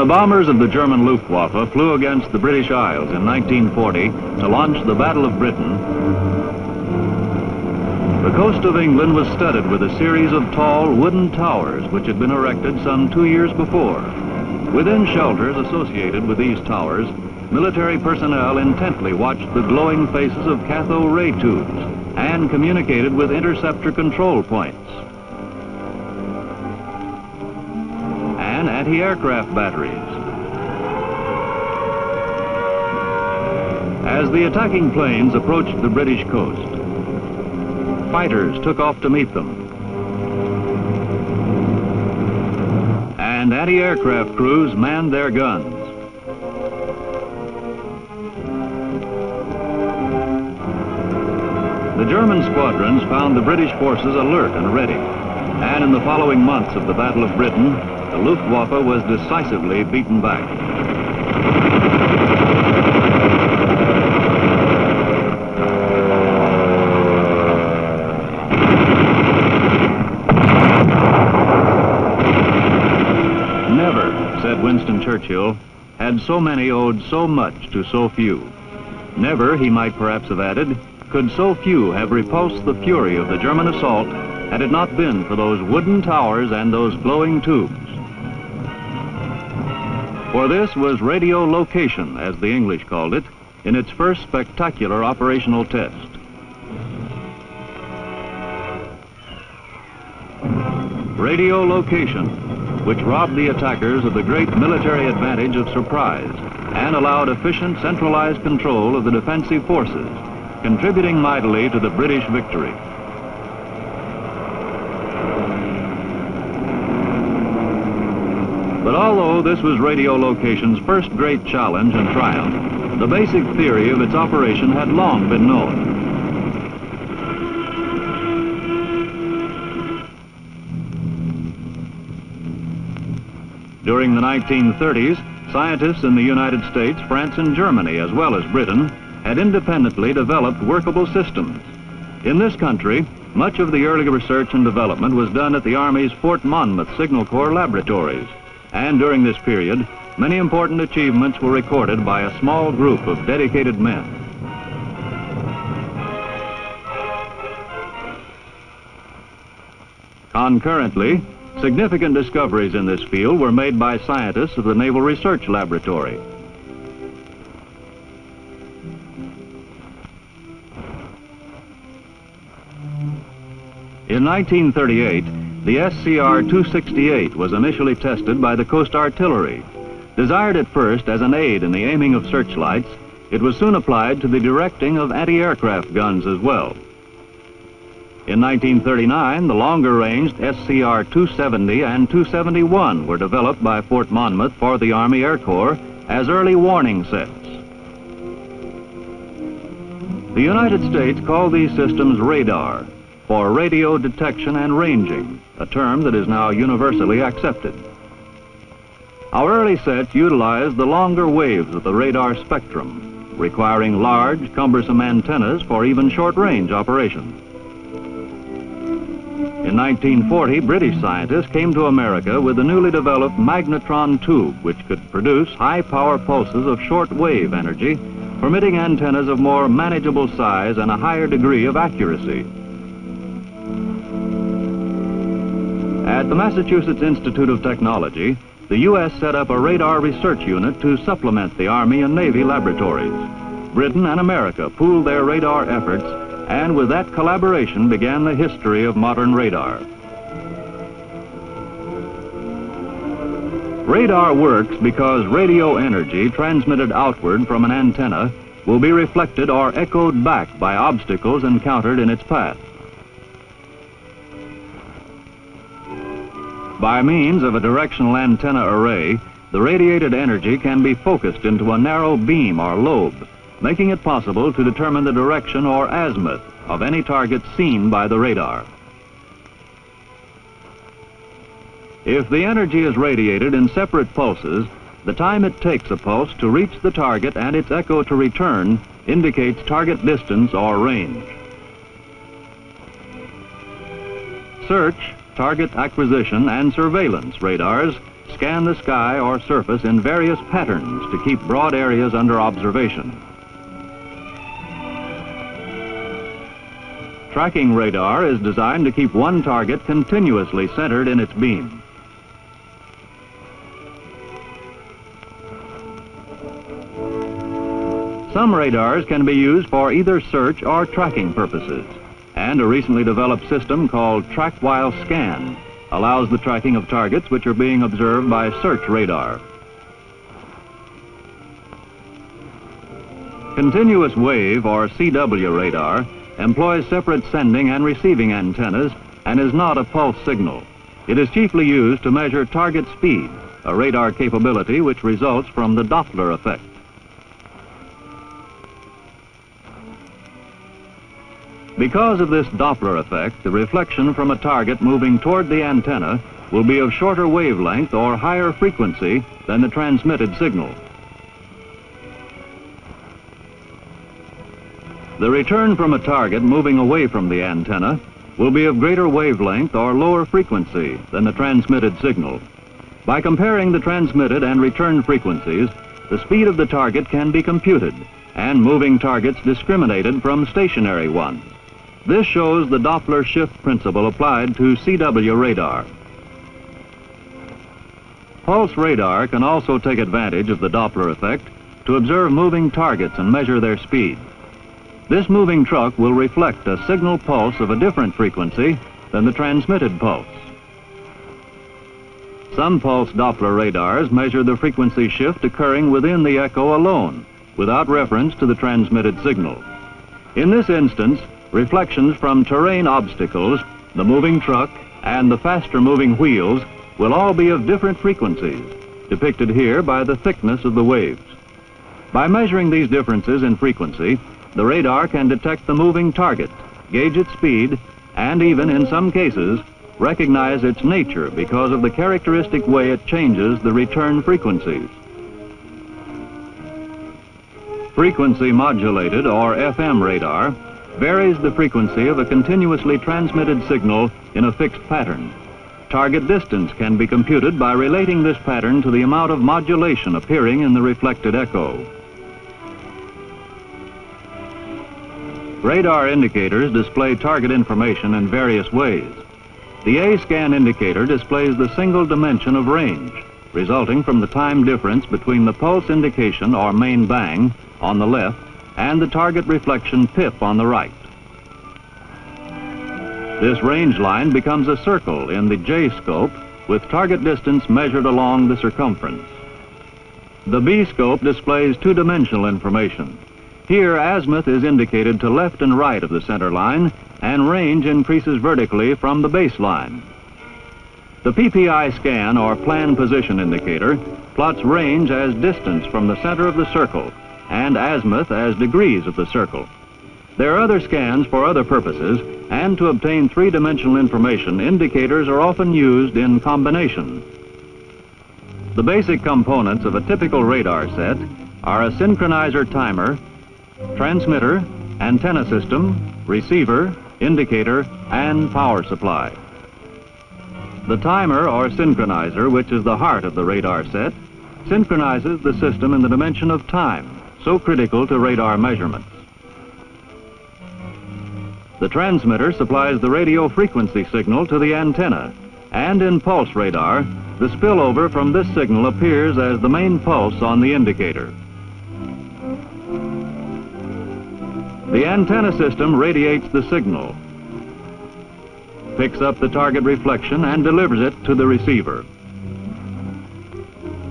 the bombers of the German Luftwaffe flew against the British Isles in 1940 to launch the Battle of Britain, the coast of England was studded with a series of tall wooden towers which had been erected some 2 years before. Within shelters associated with these towers, military personnel intently watched the glowing faces of cathode ray tubes and communicated with interceptor control points and anti-aircraft batteries. As the attacking planes approached the British coast, fighters took off to meet them, and anti-aircraft crews manned their guns. The German squadrons found the British forces alert and ready, and in the following months of the Battle of Britain, the Luftwaffe was decisively beaten back. Never, said Winston Churchill, had so many owed so much to so few. Never, he might perhaps have added, could so few have repulsed the fury of the German assault had it not been for those wooden towers and those glowing tubes. For this was radio location, as the English called it, in its first spectacular operational test. Radio location, which robbed the attackers of the great military advantage of surprise and allowed efficient centralized control of the defensive forces, contributing mightily to the British victory. But although this was radio location's first great challenge and triumph, the basic theory of its operation had long been known. During the 1930s, scientists in the United States, France, and Germany, as well as Britain, had independently developed workable systems. In this country, much of the early research and development was done at the Army's Fort Monmouth Signal Corps laboratories, and during this period, many important achievements were recorded by a small group of dedicated men. Concurrently, significant discoveries in this field were made by scientists of the Naval Research Laboratory. In 1938, the SCR-268 was initially tested by the Coast Artillery. Desired at first as an aid in the aiming of searchlights, it was soon applied to the directing of anti-aircraft guns as well. In 1939, the longer-ranged SCR-270 and 271 were developed by Fort Monmouth for the Army Air Corps as early warning sets. The United States called these systems radar, for radio detection and ranging, a term that is now universally accepted. Our early sets utilized the longer waves of the radar spectrum, requiring large, cumbersome antennas for even short-range operations. In 1940, British scientists came to America with the newly developed magnetron tube, which could produce high-power pulses of short-wave energy, permitting antennas of more manageable size and a higher degree of accuracy. At the Massachusetts Institute of Technology, the U.S. set up a radar research unit to supplement the Army and Navy laboratories. Britain and America pooled their radar efforts, and with that collaboration began the history of modern radar. Radar works because radio energy transmitted outward from an antenna will be reflected or echoed back by obstacles encountered in its path. By means of a directional antenna array, the radiated energy can be focused into a narrow beam or lobe, making it possible to determine the direction or azimuth of any target seen by the radar. If the energy is radiated in separate pulses, the time it takes a pulse to reach the target and its echo to return indicates target distance or range. Search, target acquisition, and surveillance radars scan the sky or surface in various patterns to keep broad areas under observation. Tracking radar is designed to keep one target continuously centered in its beam. Some radars can be used for either search or tracking purposes, and a recently developed system called Track While Scan allows the tracking of targets which are being observed by search radar. Continuous wave, or CW radar, employs separate sending and receiving antennas and is not a pulse signal. It is chiefly used to measure target speed, a radar capability which results from the Doppler effect. Because of this Doppler effect, the reflection from a target moving toward the antenna will be of shorter wavelength or higher frequency than the transmitted signal. The return from a target moving away from the antenna will be of greater wavelength or lower frequency than the transmitted signal. By comparing the transmitted and return frequencies, the speed of the target can be computed and moving targets discriminated from stationary ones. This shows the Doppler shift principle applied to CW radar. Pulse radar can also take advantage of the Doppler effect to observe moving targets and measure their speed. This moving truck will reflect a signal pulse of a different frequency than the transmitted pulse. Some pulse Doppler radars measure the frequency shift occurring within the echo alone, without reference to the transmitted signal. In this instance, reflections from terrain obstacles, the moving truck, and the faster moving wheels will all be of different frequencies, depicted here by the thickness of the waves. By measuring these differences in frequency, the radar can detect the moving target, gauge its speed, and even in some cases, recognize its nature because of the characteristic way it changes the return frequencies. Frequency modulated, or FM radar, varies the frequency of a continuously transmitted signal in a fixed pattern. Target distance can be computed by relating this pattern to the amount of modulation appearing in the reflected echo. Radar indicators display target information in various ways. The A-scan indicator displays the single dimension of range, resulting from the time difference between the pulse indication, or main bang, on the left and the target reflection pip on the right. This range line becomes a circle in the J-scope with target distance measured along the circumference. The B-scope displays two-dimensional information. Here, azimuth is indicated to left and right of the center line, and range increases vertically from the baseline. The PPI scan, or plan position indicator, plots range as distance from the center of the circle and azimuth as degrees of the circle. There are other scans for other purposes, and to obtain three-dimensional information, indicators are often used in combination. The basic components of a typical radar set are a synchronizer timer, transmitter, antenna system, receiver, indicator, and power supply. The timer, or synchronizer, which is the heart of the radar set, synchronizes the system in the dimension of time, so critical to radar measurements. The transmitter supplies the radio frequency signal to the antenna, and in pulse radar, the spillover from this signal appears as the main pulse on the indicator. The antenna system radiates the signal, picks up the target reflection, and delivers it to the receiver.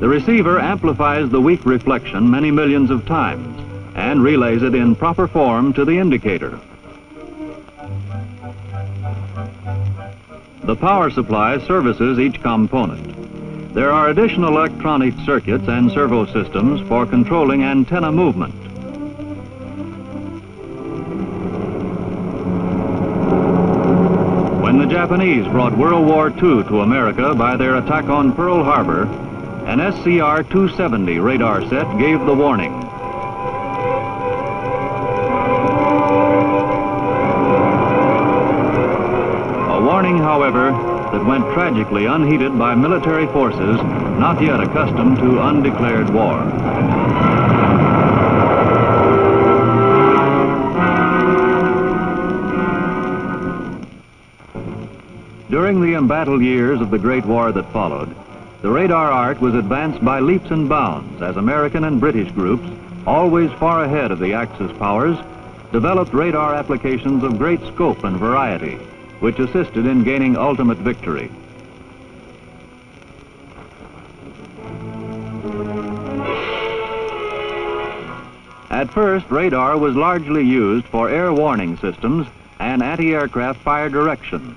The receiver amplifies the weak reflection many millions of times and relays it in proper form to the indicator. The power supply services each component. There are additional electronic circuits and servo systems for controlling antenna movement. When the Japanese brought World War II to America by their attack on Pearl Harbor, an SCR-270 radar set gave the warning. A warning, however, that went tragically unheeded by military forces not yet accustomed to undeclared war. During the embattled years of the Great War that followed, the radar art was advanced by leaps and bounds as American and British groups, always far ahead of the Axis powers, developed radar applications of great scope and variety, which assisted in gaining ultimate victory. At first, radar was largely used for air warning systems and anti-aircraft fire direction.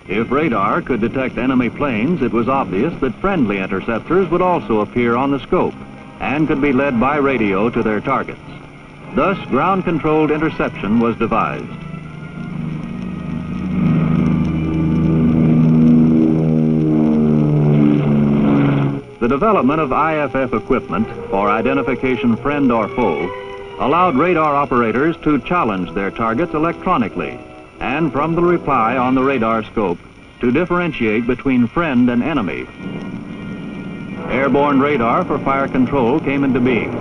If radar could detect enemy planes, it was obvious that friendly interceptors would also appear on the scope and could be led by radio to their targets. Thus, ground-controlled interception was devised. The development of IFF equipment for identification friend or foe allowed radar operators to challenge their targets electronically and from the reply on the radar scope to differentiate between friend and enemy. Airborne radar for fire control came into being,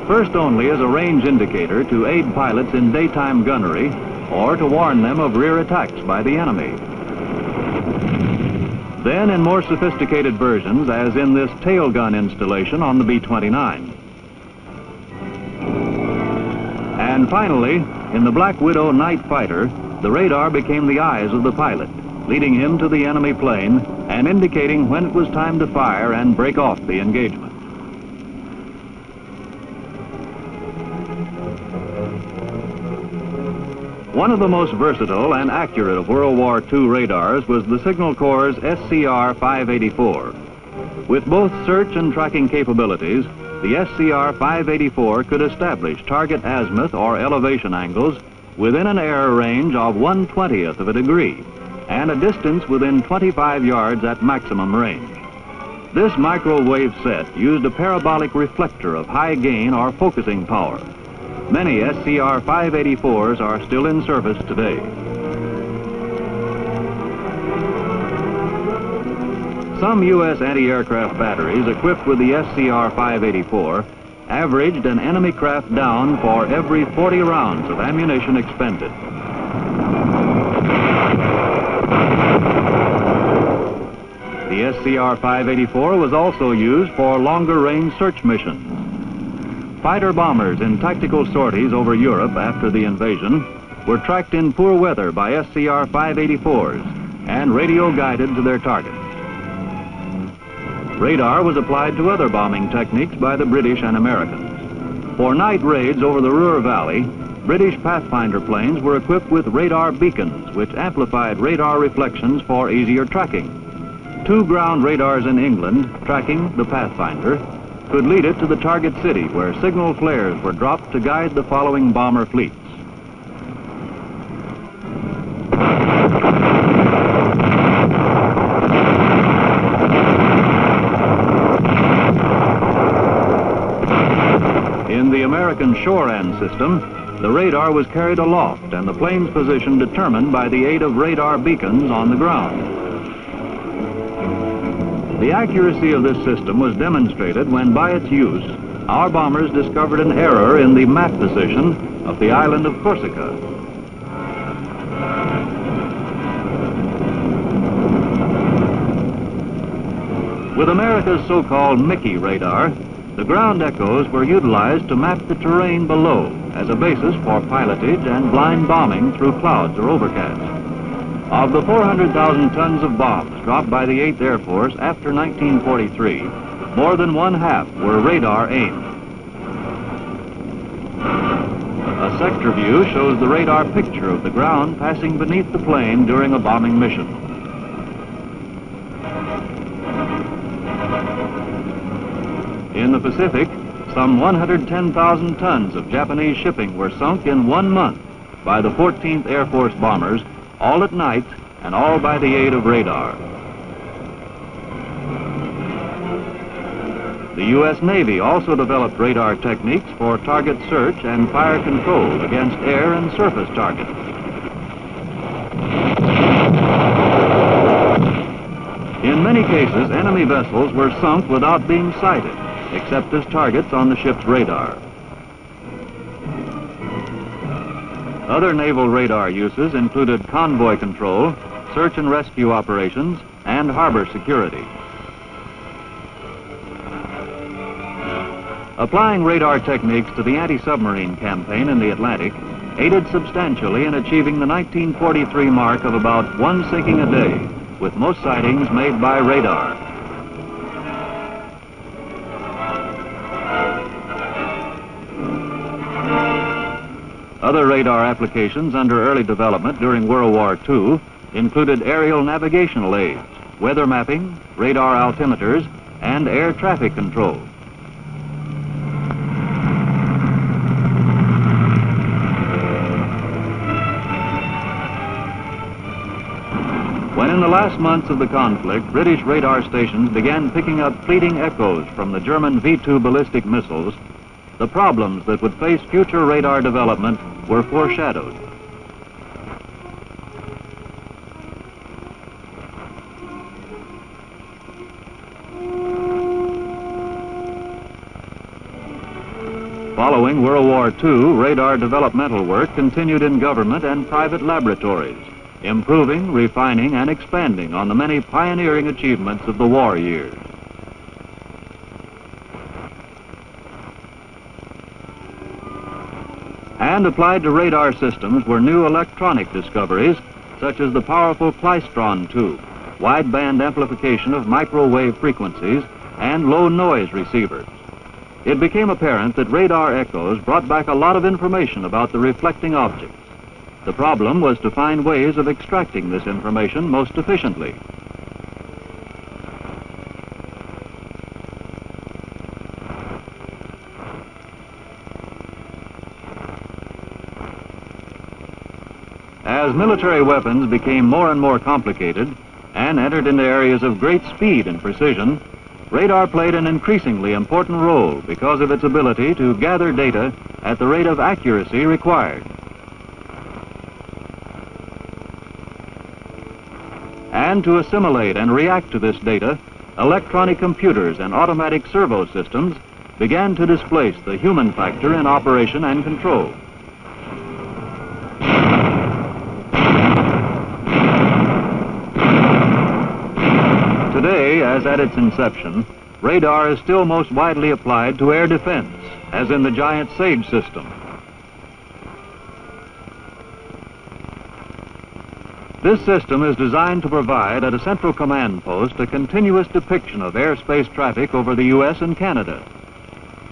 first only as a range indicator to aid pilots in daytime gunnery or to warn them of rear attacks by the enemy. Then in more sophisticated versions, as in this tail gun installation on the B-29. And finally, in the Black Widow night fighter, the radar became the eyes of the pilot, leading him to the enemy plane and indicating when it was time to fire and break off the engagement. One of the most versatile and accurate of World War II radars was the Signal Corps' SCR-584. With both search and tracking capabilities, the SCR-584 could establish target azimuth or elevation angles within an error range of 1/20th of a degree and a distance within 25 yards at maximum range. This microwave set used a parabolic reflector of high gain or focusing power. Many SCR-584s are still in service today. Some U.S. anti-aircraft batteries equipped with the SCR-584 averaged an enemy craft down for every 40 rounds of ammunition expended. The SCR-584 was also used for longer-range search missions. Fighter bombers in tactical sorties over Europe after the invasion were tracked in poor weather by SCR-584s and radio-guided to their targets. Radar was applied to other bombing techniques by the British and Americans. For night raids over the Ruhr Valley, British Pathfinder planes were equipped with radar beacons, which amplified radar reflections for easier tracking. 2 ground radars in England, tracking the Pathfinder, could lead it to the target city where signal flares were dropped to guide the following bomber fleets. In the American Shore-End system, the radar was carried aloft and the plane's position determined by the aid of radar beacons on the ground. The accuracy of this system was demonstrated when, by its use, our bombers discovered an error in the map position of the island of Corsica. With America's so-called Mickey radar, the ground echoes were utilized to map the terrain below as a basis for pilotage and blind bombing through clouds or overcast. Of the 400,000 tons of bombs dropped by the 8th Air Force after 1943, more than 1/2 were radar aimed. A sector view shows the radar picture of the ground passing beneath the plane during a bombing mission. In the Pacific, some 110,000 tons of Japanese shipping were sunk in 1 month by the 14th Air Force bombers, all at night and all by the aid of radar. The U.S. Navy also developed radar techniques for target search and fire control against air and surface targets. cases, enemy vessels were sunk without being sighted, except as targets on the ship's radar. Other naval radar uses included convoy control, search and rescue operations, and harbor security. Applying radar techniques to the anti-submarine campaign in the Atlantic aided substantially in achieving the 1943 mark of about one sinking a day, with most sightings made by radar. Other radar applications under early development during World War II included aerial navigational aids, weather mapping, radar altimeters, and air traffic control. When in the last months of the conflict, British radar stations began picking up fleeting echoes from the German V-2 ballistic missiles, the problems that would face future radar development were foreshadowed. Following World War II, radar developmental work continued in government and private laboratories, improving, refining, and expanding on the many pioneering achievements of the war years. And applied to radar systems were new electronic discoveries, such as the powerful klystron tube, wideband amplification of microwave frequencies, and low noise receivers. It became apparent that radar echoes brought back a lot of information about the reflecting objects. The problem was to find ways of extracting this information most efficiently. As military weapons became more and more complicated and entered into areas of great speed and precision, radar played an increasingly important role because of its ability to gather data at the rate of accuracy required. And to assimilate and react to this data, electronic computers and automatic servo systems began to displace the human factor in operation and control. Today, as at its inception, radar is still most widely applied to air defense, as in the giant SAGE system. This system is designed to provide at a central command post a continuous depiction of airspace traffic over the U.S. and Canada.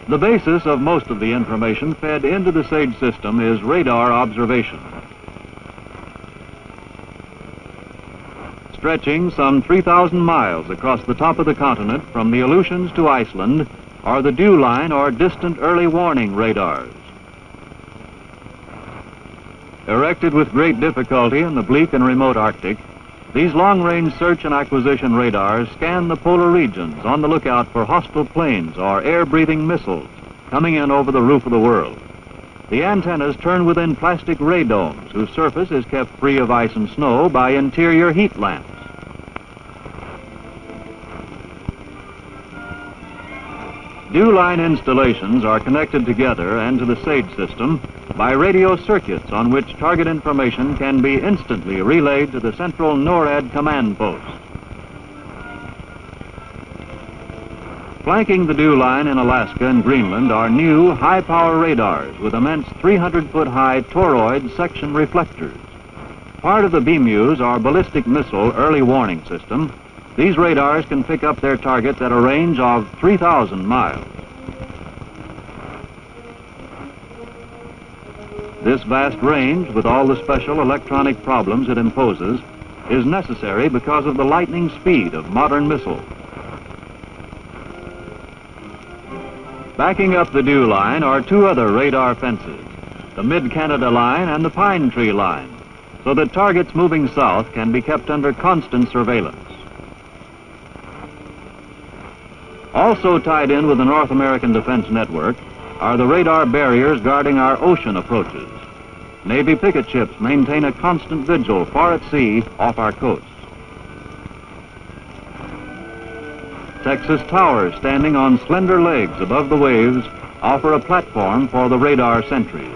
The basis of most of the information fed into the SAGE system is radar observation. Stretching some 3,000 miles across the top of the continent from the Aleutians to Iceland are the dew line or distant early warning radars. Erected with great difficulty in the bleak and remote Arctic, these long-range search and acquisition radars scan the polar regions on the lookout for hostile planes or air-breathing missiles coming in over the roof of the world. The antennas turn within plastic radomes whose surface is kept free of ice and snow by interior heat lamps. Dew line installations are connected together and to the SAGE system by radio circuits on which target information can be instantly relayed to the central NORAD command post. Flanking the dew line in Alaska and Greenland are new high-power radars with immense 300-foot-high toroid section reflectors. Part of the BMUs are ballistic missile early warning system. These radars can pick up their targets at a range of 3,000 miles. This vast range, with all the special electronic problems it imposes, is necessary because of the lightning speed of modern missiles. Backing up the dew line are two other radar fences, the Mid-Canada line and the Pine Tree line, so that targets moving south can be kept under constant surveillance. Also tied in with the North American Defense Network are the radar barriers guarding our ocean approaches. Navy picket ships maintain a constant vigil far at sea off our coasts. Texas towers standing on slender legs above the waves offer a platform for the radar sentries.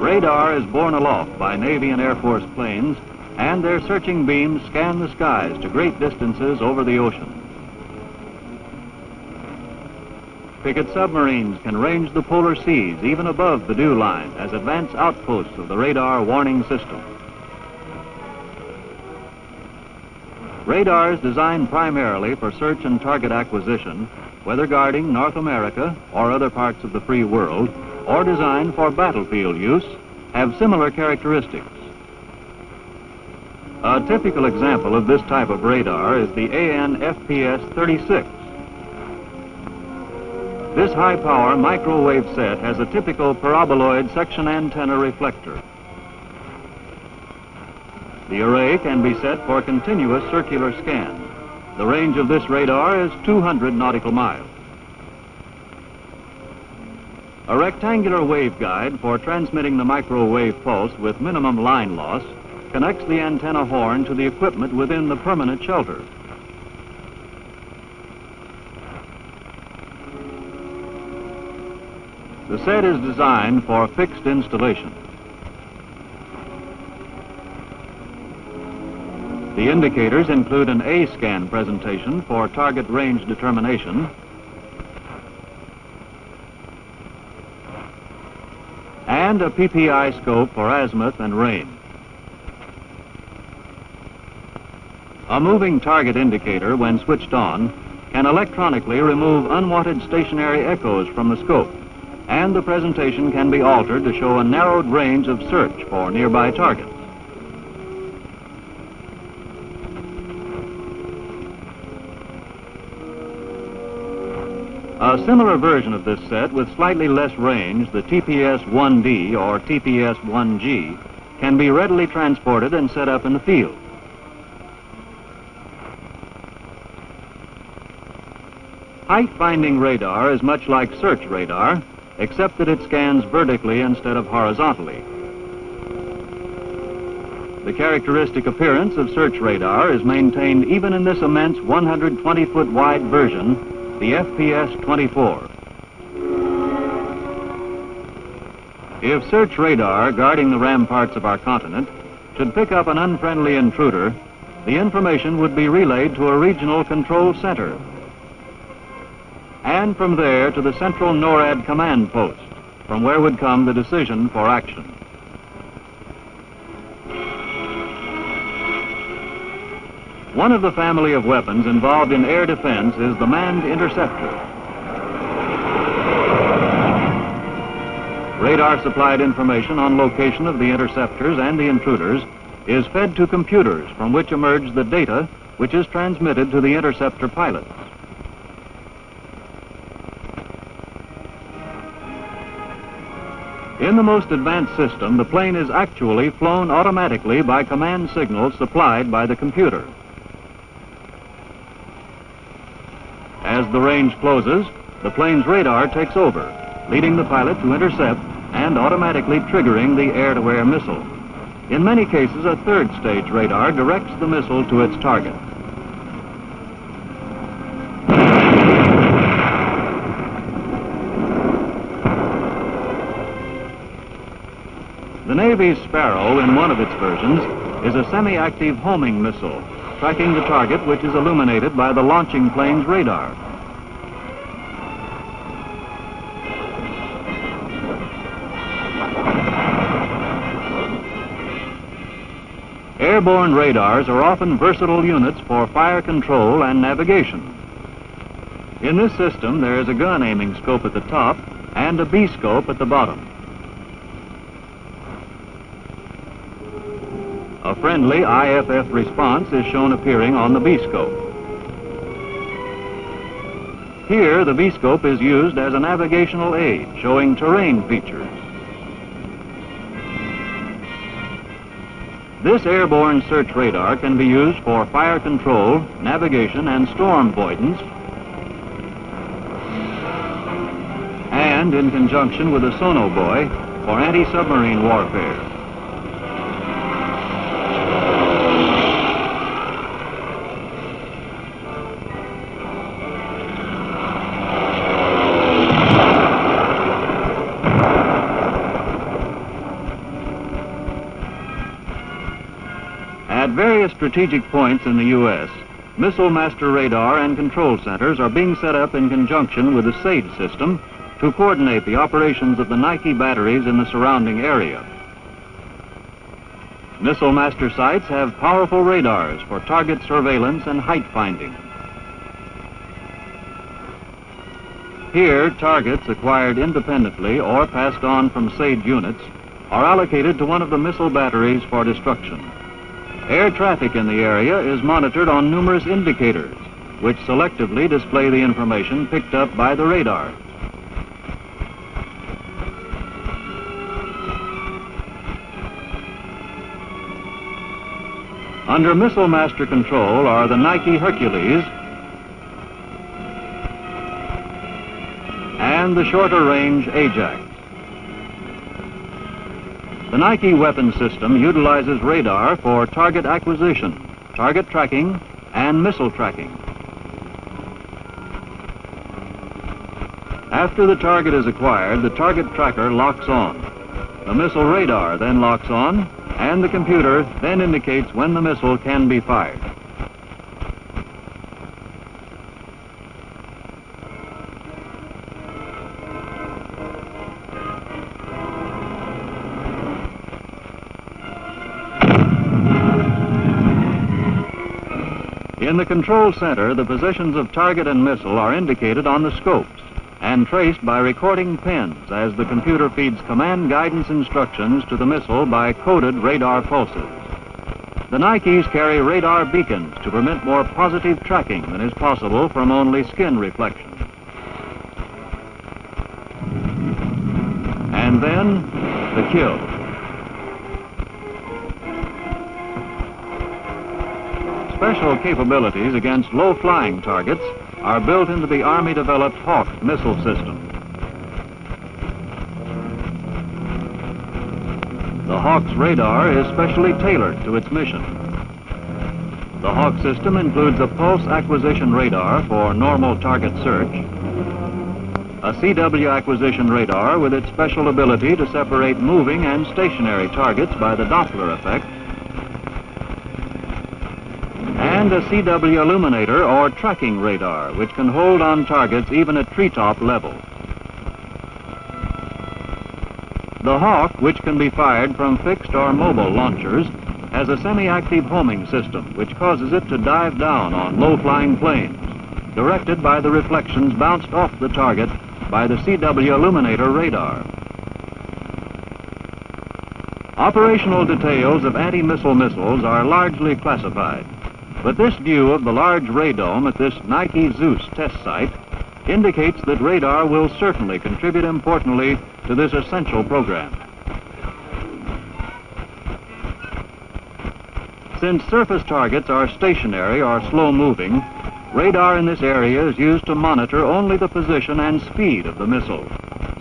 Radar is borne aloft by Navy and Air Force planes, and their searching beams scan the skies to great distances over the ocean. Picket submarines can range the polar seas even above the dew line as advanced outposts of the radar warning system. Radar is designed primarily for search and target acquisition, whether guarding North America or other parts of the free world, or designed for battlefield use, have similar characteristics. A typical example of this type of radar is the AN-FPS-36. This high-power microwave set has a typical paraboloid section antenna reflector. The array can be set for continuous circular scan. The range of this radar is 200 nautical miles. A rectangular waveguide for transmitting the microwave pulse with minimum line loss connects the antenna horn to the equipment within the permanent shelter. The set is designed for fixed installation. The indicators include an A-scan presentation for target range determination, and a PPI scope for azimuth and rain. A moving target indicator, when switched on, can electronically remove unwanted stationary echoes from the scope, and the presentation can be altered to show a narrowed range of search for nearby targets. A similar version of this set with slightly less range, the TPS-1D or TPS-1G, can be readily transported and set up in the field. Height-finding radar is much like search radar, except that it scans vertically instead of horizontally. The characteristic appearance of search radar is maintained even in this immense 120-foot wide version, the FPS-24. If search radar guarding the ramparts of our continent should pick up an unfriendly intruder, the information would be relayed to a regional control center, and from there to the central NORAD command post, from where would come the decision for action. One of the family of weapons involved in air defense is the manned interceptor. Radar-supplied information on location of the interceptors and the intruders is fed to computers from which emerge the data which is transmitted to the interceptor pilots. In the most advanced system, the plane is actually flown automatically by command signals supplied by the computer. As the range closes, the plane's radar takes over, leading the pilot to intercept and automatically triggering the air-to-air missile. In many cases, a third-stage radar directs the missile to its target. The Navy's Sparrow, in one of its versions, is a semi-active homing missile, tracking the target which is illuminated by the launching plane's radar. Airborne radars are often versatile units for fire control and navigation. In this system, there is a gun aiming scope at the top and a B-scope at the bottom. A friendly IFF response is shown appearing on the B-scope. Here, the B-scope is used as a navigational aid, showing terrain features. This airborne search radar can be used for fire control, navigation, and storm avoidance, and in conjunction with a sonobuoy for anti-submarine warfare. various strategic points in the U.S., Missile Master radar and control centers are being set up in conjunction with the SAGE system to coordinate the operations of the Nike batteries in the surrounding area. Missile Master sites have powerful radars for target surveillance and height finding. Here, targets acquired independently or passed on from SAGE units are allocated to one of the missile batteries for destruction. Air traffic in the area is monitored on numerous indicators, which selectively display the information picked up by the radar. Under Missile Master control are the Nike Hercules and the shorter range Ajax. The Nike weapon system utilizes radar for target acquisition, target tracking, and missile tracking. After the target is acquired, the target tracker locks on. The missile radar then locks on, and the computer then indicates when the missile can be fired. In the control center, the positions of target and missile are indicated on the scopes and traced by recording pins as the computer feeds command guidance instructions to the missile by coded radar pulses. The Nikes carry radar beacons to permit more positive tracking than is possible from only skin reflection. And then, the kill. Special capabilities against low-flying targets are built into the Army-developed Hawk missile system. The Hawk's radar is specially tailored to its mission. The Hawk system includes a pulse acquisition radar for normal target search, a CW acquisition radar with its special ability to separate moving and stationary targets by the Doppler effect, and a CW illuminator or tracking radar, which can hold on targets even at treetop level. The Hawk, which can be fired from fixed or mobile launchers, has a semi-active homing system, which causes it to dive down on low-flying planes, directed by the reflections bounced off the target by the CW illuminator radar. Operational details of anti-missile missiles are largely classified. But this view of the large radome at this Nike Zeus test site indicates that radar will certainly contribute importantly to this essential program. Since surface targets are stationary or slow-moving, radar in this area is used to monitor only the position and speed of the missile,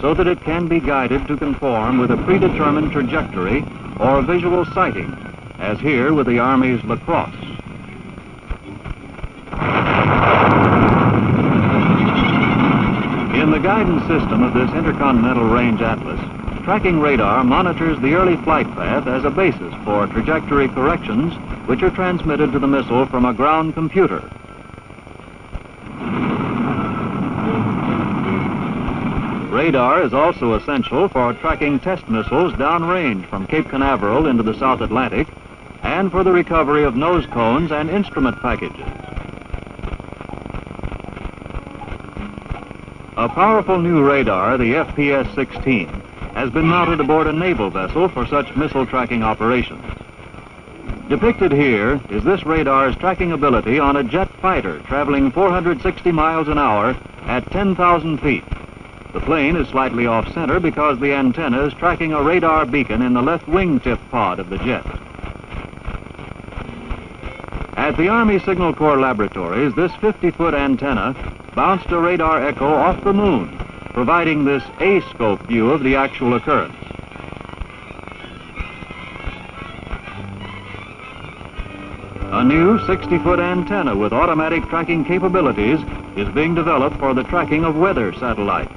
so that it can be guided to conform with a predetermined trajectory or visual sighting, as here with the Army's Lacrosse. In the guidance system of this Intercontinental Range Atlas, tracking radar monitors the early flight path as a basis for trajectory corrections, which are transmitted to the missile from a ground computer. Radar is also essential for tracking test missiles downrange from Cape Canaveral into the South Atlantic and for the recovery of nose cones and instrument packages. A powerful new radar, the FPS-16, has been mounted aboard a naval vessel for such missile tracking operations. Depicted here is this radar's tracking ability on a jet fighter traveling 460 miles an hour at 10,000 feet. The plane is slightly off-center because the antenna is tracking a radar beacon in the left wingtip pod of the jet. At the Army Signal Corps laboratories, this 50-foot antenna bounced a radar echo off the moon, providing this A-scope view of the actual occurrence. A new 60-foot antenna with automatic tracking capabilities is being developed for the tracking of weather satellites.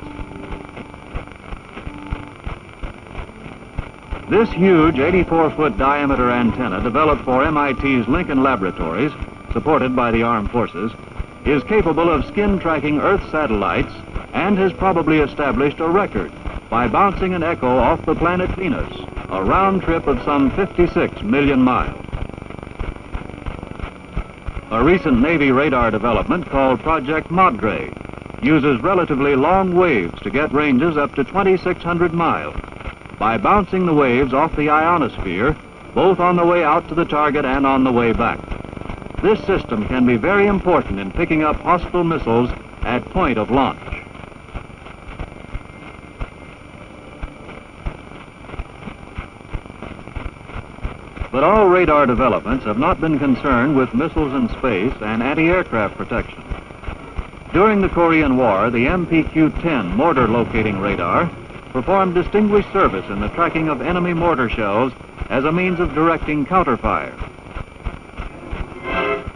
This huge 84-foot diameter antenna, developed for MIT's Lincoln Laboratories, supported by the Armed Forces, is capable of skin-tracking Earth satellites and has probably established a record by bouncing an echo off the planet Venus, a round trip of some 56 million miles. A recent Navy radar development called Project Madre uses relatively long waves to get ranges up to 2,600 miles by bouncing the waves off the ionosphere, both on the way out to the target and on the way back. This system can be very important in picking up hostile missiles at point of launch. But all radar developments have not been concerned with missiles in space and anti-aircraft protection. During the Korean War, the MPQ-10 mortar locating radar performed distinguished service in the tracking of enemy mortar shells as a means of directing counterfire.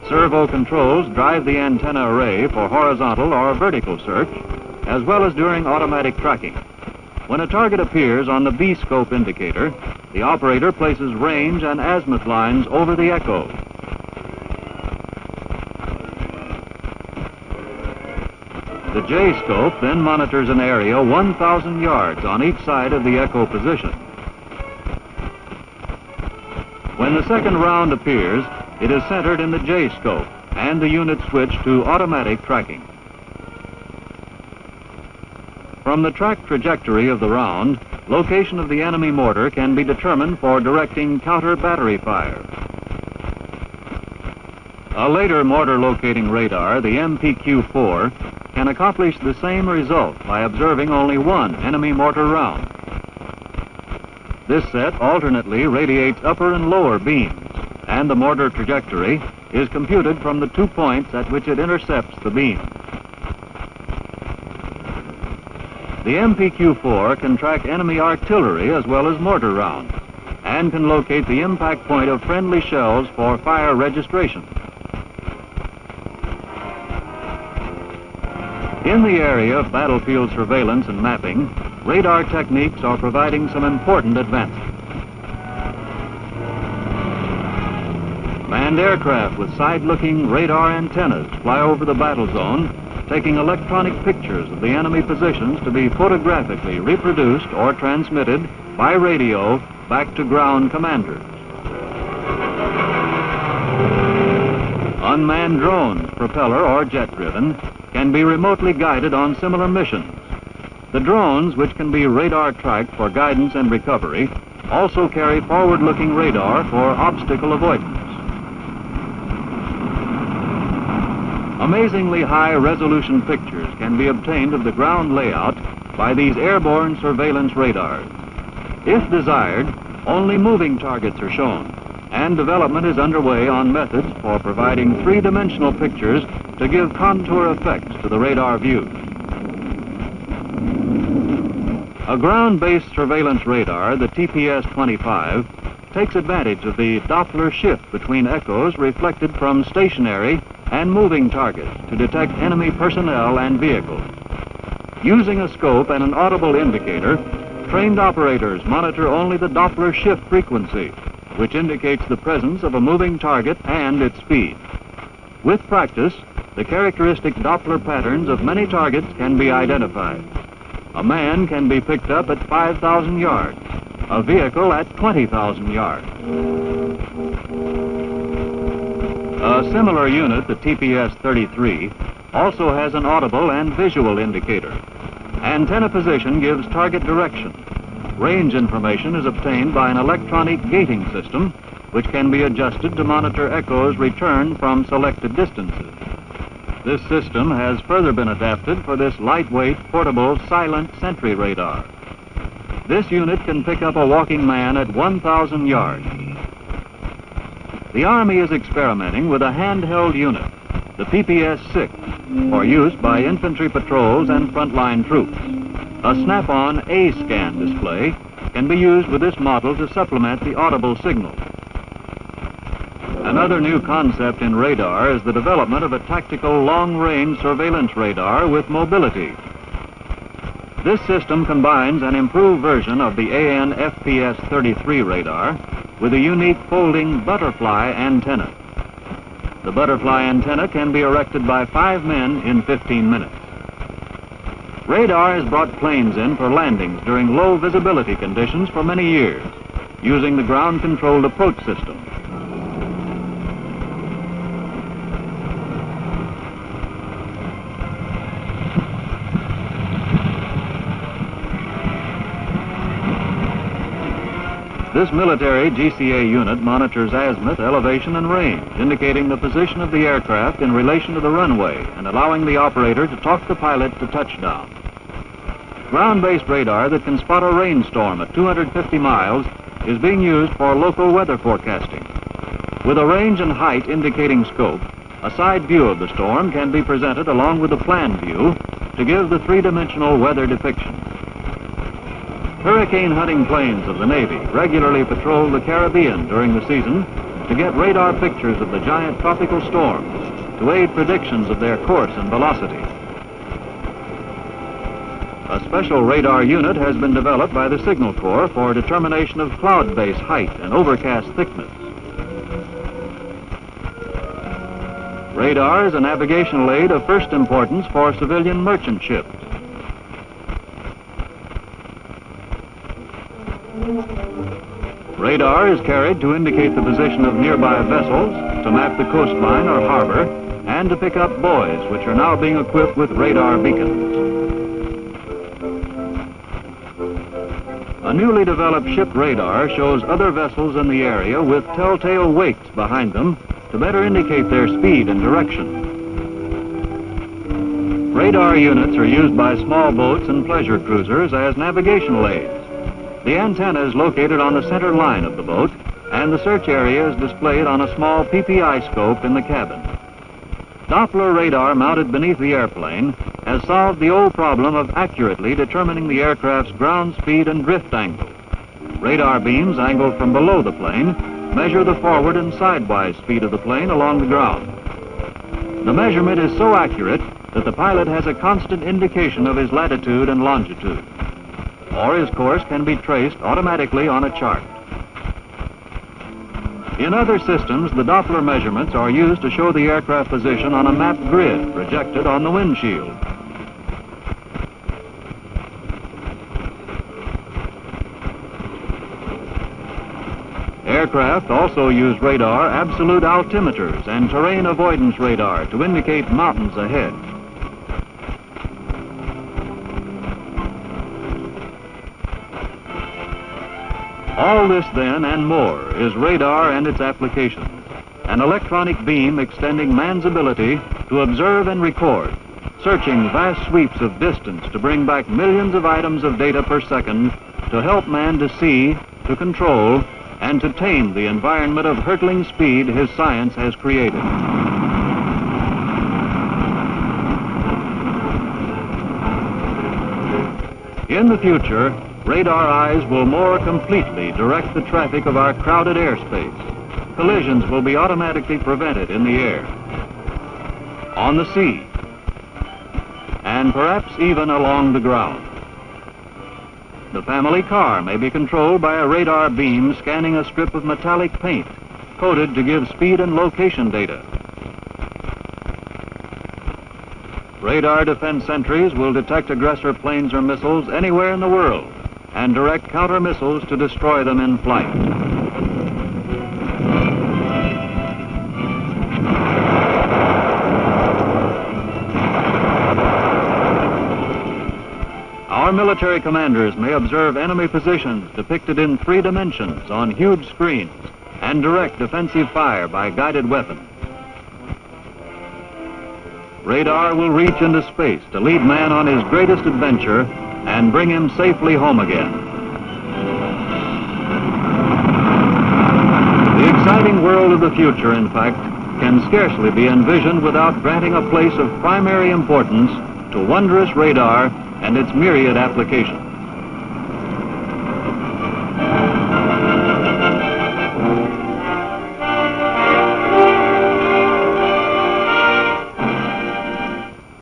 Servo controls drive the antenna array for horizontal or vertical search, as well as during automatic tracking. When a target appears on the B-scope indicator, the operator places range and azimuth lines over the echo. The J-scope then monitors an area 1,000 yards on each side of the echo position. When the second round appears, it is centered in the J-scope, and the unit switched to automatic tracking. From the track trajectory of the round, location of the enemy mortar can be determined for directing counter-battery fire. A later mortar locating radar, the MPQ-4, can accomplish the same result by observing only one enemy mortar round. This set alternately radiates upper and lower beams, and the mortar trajectory is computed from the 2 points at which it intercepts the beam. The MPQ-4 can track enemy artillery as well as mortar rounds, and can locate the impact point of friendly shells for fire registration. In the area of battlefield surveillance and mapping, radar techniques are providing some important advances. Manned aircraft with side-looking radar antennas fly over the battle zone, taking electronic pictures of the enemy positions to be photographically reproduced or transmitted by radio back to ground commanders. Unmanned drones, propeller or jet-driven, can be remotely guided on similar missions. The drones, which can be radar tracked for guidance and recovery, also carry forward-looking radar for obstacle avoidance. Amazingly high-resolution pictures can be obtained of the ground layout by these airborne surveillance radars. If desired, only moving targets are shown, and development is underway on methods for providing three-dimensional pictures to give contour effects to the radar views. A ground-based surveillance radar, the TPS-25, takes advantage of the Doppler shift between echoes reflected from stationary and moving targets to detect enemy personnel and vehicles. Using a scope and an audible indicator, trained operators monitor only the Doppler shift frequency, which indicates the presence of a moving target and its speed. With practice, the characteristic Doppler patterns of many targets can be identified. A man can be picked up at 5,000 yards, a vehicle at 20,000 yards. A similar unit, the TPS-33, also has an audible and visual indicator. Antenna position gives target direction. Range information is obtained by an electronic gating system, which can be adjusted to monitor echoes returned from selected distances. This system has further been adapted for this lightweight, portable, silent sentry radar. This unit can pick up a walking man at 1,000 yards. The Army is experimenting with a handheld unit, the PPS-6, for use by infantry patrols and frontline troops. A snap-on A-scan display can be used with this model to supplement the audible signal. Another new concept in radar is the development of a tactical long-range surveillance radar with mobility. This system combines an improved version of the AN-FPS-33 radar with a unique folding butterfly antenna. The butterfly antenna can be erected by 5 men in 15 minutes. Radar has brought planes in for landings during low visibility conditions for many years, using the ground-controlled approach system. This military GCA unit monitors azimuth, elevation, and range, indicating the position of the aircraft in relation to the runway and allowing the operator to talk the pilot to touchdown. Ground-based radar that can spot a rainstorm at 250 miles is being used for local weather forecasting. With a range and height indicating scope, a side view of the storm can be presented along with the plan view to give the three-dimensional weather depiction. Hurricane hunting planes of the Navy regularly patrol the Caribbean during the season to get radar pictures of the giant tropical storms to aid predictions of their course and velocity. A special radar unit has been developed by the Signal Corps for determination of cloud base height and overcast thickness. Radar is a navigational aid of first importance for civilian merchant ships. Radar is carried to indicate the position of nearby vessels, to map the coastline or harbor, and to pick up buoys, which are now being equipped with radar beacons. A newly developed ship radar shows other vessels in the area with telltale wakes behind them to better indicate their speed and direction. Radar units are used by small boats and pleasure cruisers as navigational aids. The antenna is located on the center line of the boat, and the search area is displayed on a small PPI scope in the cabin. Doppler radar mounted beneath the airplane has solved the old problem of accurately determining the aircraft's ground speed and drift angle. Radar beams angled from below the plane measure the forward and sidewise speed of the plane along the ground. The measurement is so accurate that the pilot has a constant indication of his latitude and longitude, or his course can be traced automatically on a chart. In other systems, the Doppler measurements are used to show the aircraft position on a map grid projected on the windshield. Aircraft also use radar absolute altimeters and terrain avoidance radar to indicate mountains ahead. All this then and more is radar and its applications, an electronic beam extending man's ability to observe and record, searching vast sweeps of distance to bring back millions of items of data per second to help man to see, to control, and to tame the environment of hurtling speed his science has created. In the future, radar eyes will more completely direct the traffic of our crowded airspace. Collisions will be automatically prevented in the air, on the sea, and perhaps even along the ground. The family car may be controlled by a radar beam scanning a strip of metallic paint, coated to give speed and location data. Radar defense sentries will detect aggressor planes or missiles anywhere in the world and direct counter missiles to destroy them in flight. Our military commanders may observe enemy positions depicted in 3 dimensions on huge screens and direct defensive fire by guided weapons. Radar will reach into space to lead man on his greatest adventure and bring him safely home again. The exciting world of the future, in fact, can scarcely be envisioned without granting a place of primary importance to wondrous radar and its myriad applications.